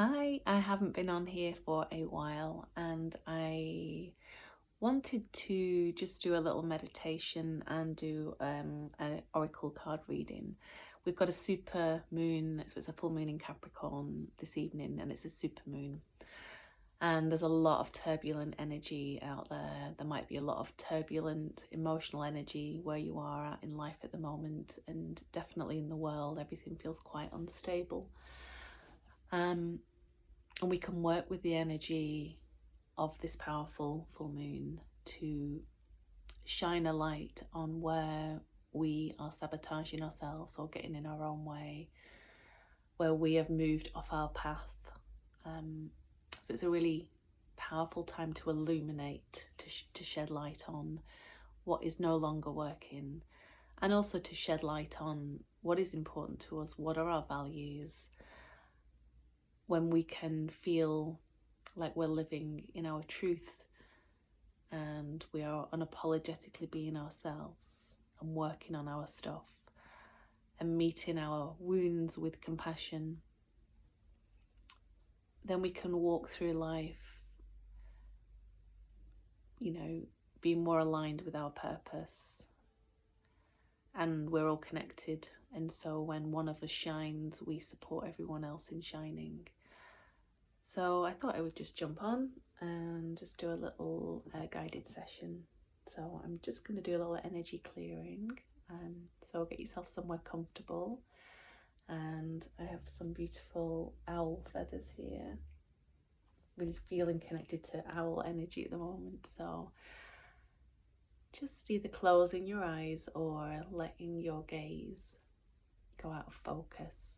Hi, I haven't been on here for a while and I wanted to just do a little meditation and do an oracle card reading. We've got a super moon, so it's a full moon in Capricorn this evening and it's a super moon. And there's a lot of turbulent energy out there. There might be a lot of turbulent emotional energy where you are at in life at the moment, and definitely in the world, everything feels quite unstable. And we can work with the energy of this powerful full moon to shine a light on where we are sabotaging ourselves or getting in our own way, where we have moved off our path. So it's a really powerful time to illuminate, to shed light on what is no longer working, and also to shed light on what is important to us, what are our values, when we can feel like we're living in our truth and we are unapologetically being ourselves and working on our stuff and meeting our wounds with compassion, then we can walk through life, being more aligned with our purpose. And we're all connected, and so when one of us shines, we support everyone else in shining. So I thought I would just jump on and just do a little guided session. So I'm just going to do a little energy clearing. So get yourself somewhere comfortable. And I have some beautiful owl feathers here. Really feeling connected to owl energy at the moment. So just either closing your eyes or letting your gaze go out of focus.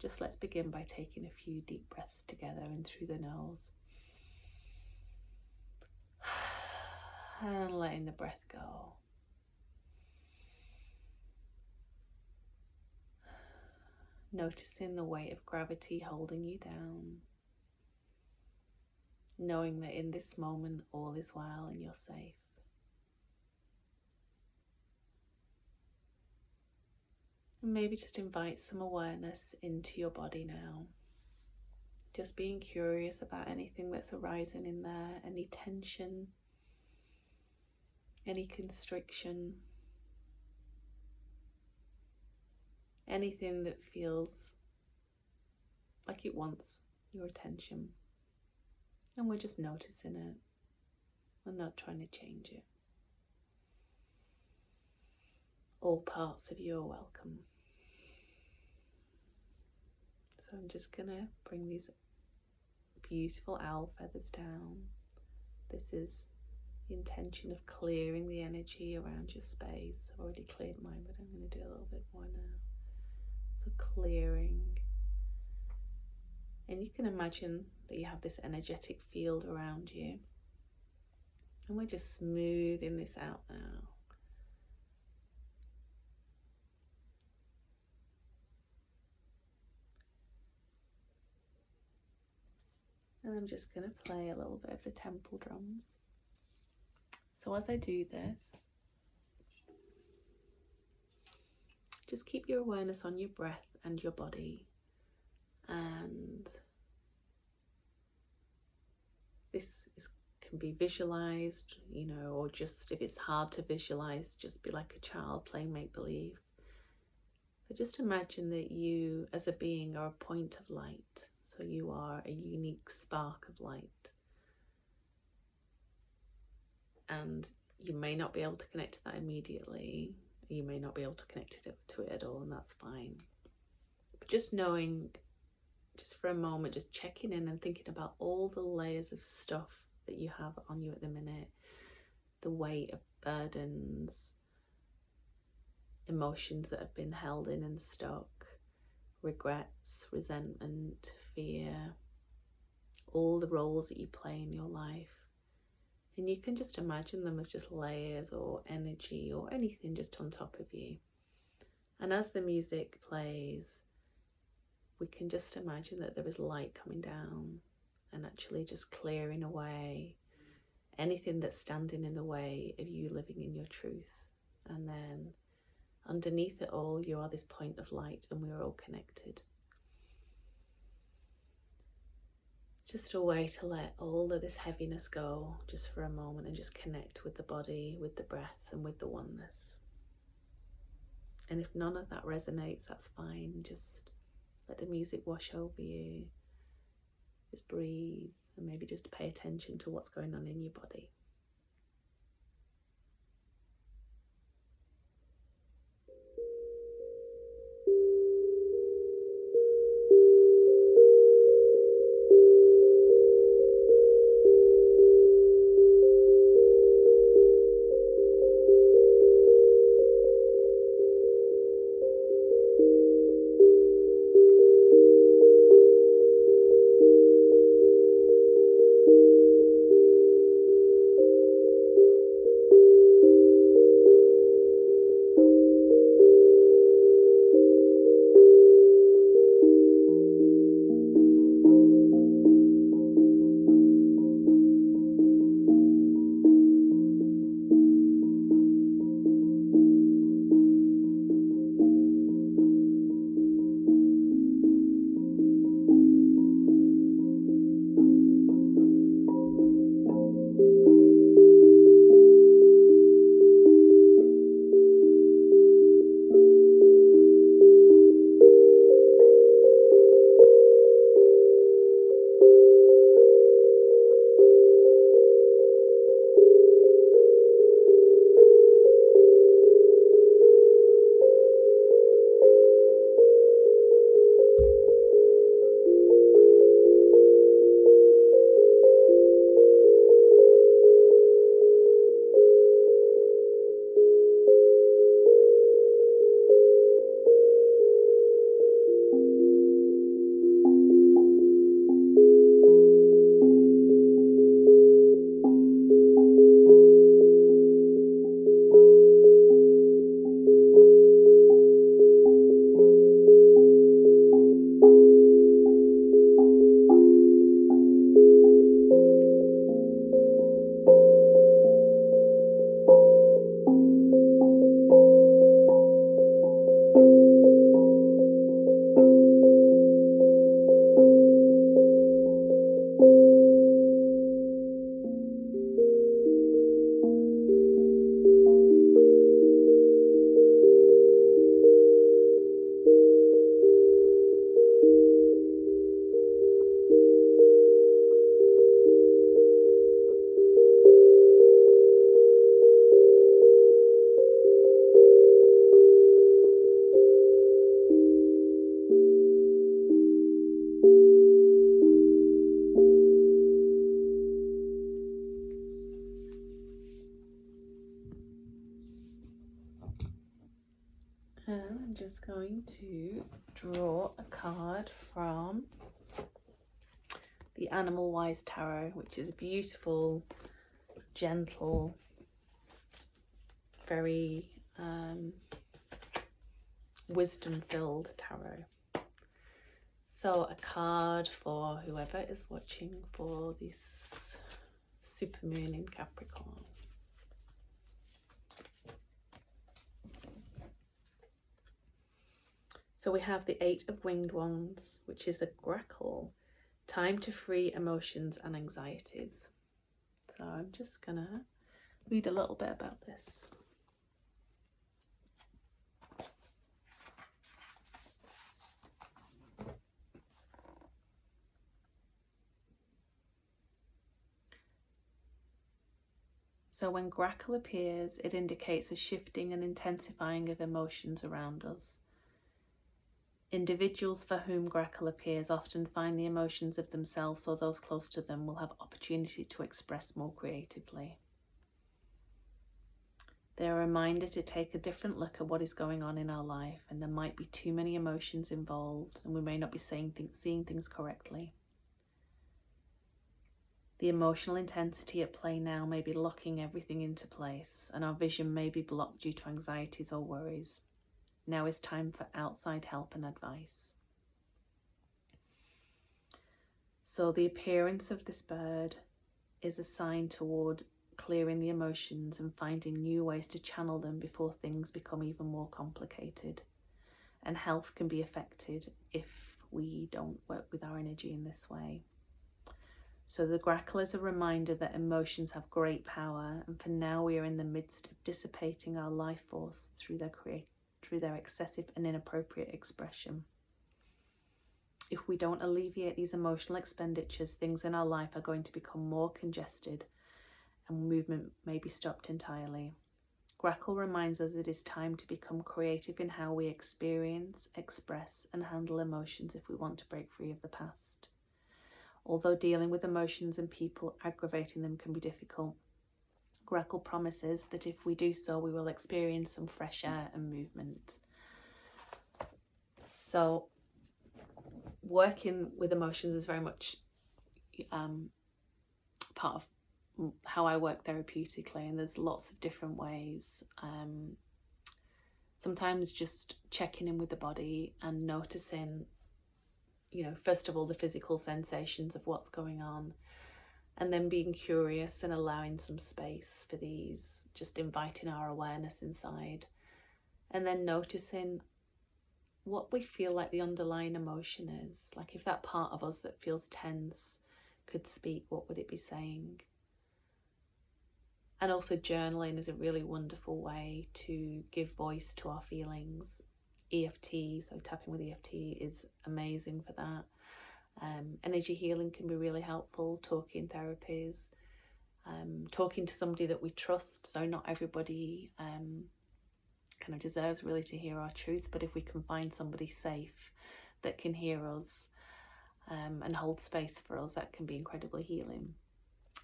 Just let's begin by taking a few deep breaths together in through the nose. And letting the breath go. Noticing the weight of gravity holding you down. Knowing that in this moment all is well and you're safe. And maybe just invite some awareness into your body now. Just being curious about anything that's arising in there, any tension, any constriction, anything that feels like it wants your attention. And we're just noticing it. We're not trying to change it. All parts of you are welcome. So I'm just gonna bring these beautiful owl feathers down. This is the intention of clearing the energy around your space. I've already cleared mine, but I'm going to do a little bit more now. So clearing. And you can imagine that you have this energetic field around you. And we're just smoothing this out now. And I'm just going to play a little bit of the temple drums. So as I do this, just keep your awareness on your breath and your body. And this can be visualized, or just if it's hard to visualize, just be like a child playing make-believe. But just imagine that you as a being are a point of light. So you are a unique spark of light. And you may not be able to connect to that immediately. You may not be able to connect to it at all, and that's fine. But just knowing, just for a moment, just checking in and thinking about all the layers of stuff that you have on you at the minute, the weight of burdens, emotions that have been held in and stuck, regrets, resentment, fear, all the roles that you play in your life. And you can just imagine them as just layers or energy or anything just on top of you. And as the music plays, we can just imagine that there is light coming down and actually just clearing away anything that's standing in the way of you living in your truth. And then underneath it all, you are this point of light and we are all connected. Just a way to let all of this heaviness go just for a moment and just connect with the body, with the breath, and with the oneness. And if none of that resonates, that's fine. Just let the music wash over you. Just breathe and maybe just pay attention to what's going on in your body. I'm just going to draw a card from the Animal Wise Tarot, which is a beautiful, gentle, very wisdom-filled tarot. So a card for whoever is watching for this supermoon in Capricorn. So we have the Eight of Winged Wands, which is a grackle, time to free emotions and anxieties. So I'm just gonna read a little bit about this. So when grackle appears, it indicates a shifting and intensifying of emotions around us. Individuals for whom grackle appears often find the emotions of themselves or those close to them will have opportunity to express more creatively. They're a reminder to take a different look at what is going on in our life, and there might be too many emotions involved and we may not be seeing things correctly. The emotional intensity at play now may be locking everything into place, and our vision may be blocked due to anxieties or worries. Now is time for outside help and advice. So the appearance of this bird is a sign toward clearing the emotions and finding new ways to channel them before things become even more complicated. And health can be affected if we don't work with our energy in this way. So the grackle is a reminder that emotions have great power, and for now we are in the midst of dissipating our life force through their excessive and inappropriate expression. If we don't alleviate these emotional expenditures, things in our life are going to become more congested and movement may be stopped entirely. Grackle reminds us it is time to become creative in how we experience, express, and handle emotions if we want to break free of the past. Although dealing with emotions and people aggravating them can be difficult, Grackle promises that if we do so, we will experience some fresh air and movement. So, working with emotions is very much part of how I work therapeutically, and there's lots of different ways. Sometimes just checking in with the body and noticing, first of all, the physical sensations of what's going on, and then being curious and allowing some space for these, just inviting our awareness inside, and then noticing what we feel like the underlying emotion is. Like if that part of us that feels tense could speak, what would it be saying? And also journaling is a really wonderful way to give voice to our feelings. EFT, so tapping with EFT is amazing for that. Energy healing can be really helpful, talking therapies, talking to somebody that we trust. So not everybody kind of deserves really to hear our truth, but if we can find somebody safe that can hear us and hold space for us, that can be incredibly healing.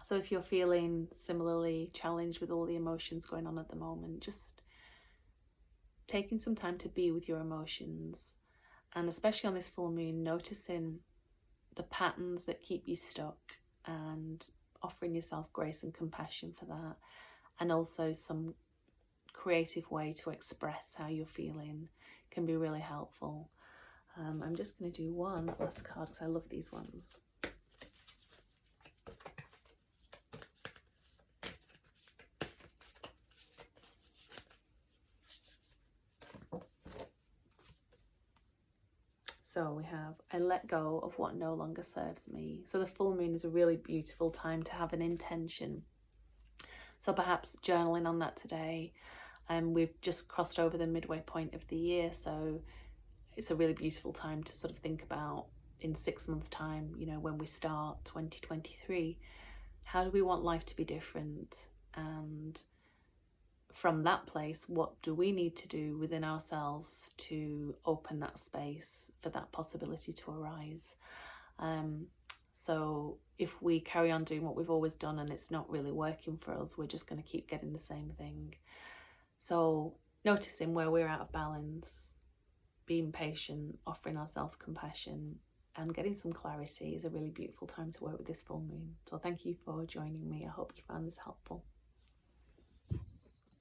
So if you're feeling similarly challenged with all the emotions going on at the moment, just taking some time to be with your emotions, and especially on this full moon, noticing the patterns that keep you stuck and offering yourself grace and compassion for that, and also some creative way to express how you're feeling can be really helpful. I'm just going to do one last card because I love these ones. So we have, I let go of what no longer serves me. So the full moon is a really beautiful time to have an intention. So perhaps journaling on that today. We've just crossed over the midway point of the year, so it's a really beautiful time to sort of think about in 6 months' time, when we start 2023, how do we want life to be different? And from that place, what do we need to do within ourselves to open that space for that possibility to arise? So if we carry on doing what we've always done and it's not really working for us, we're just going to keep getting the same thing. So noticing where we're out of balance, being patient, offering ourselves compassion, and getting some clarity is a really beautiful time to work with this full moon. So thank you for joining me. I hope you found this helpful.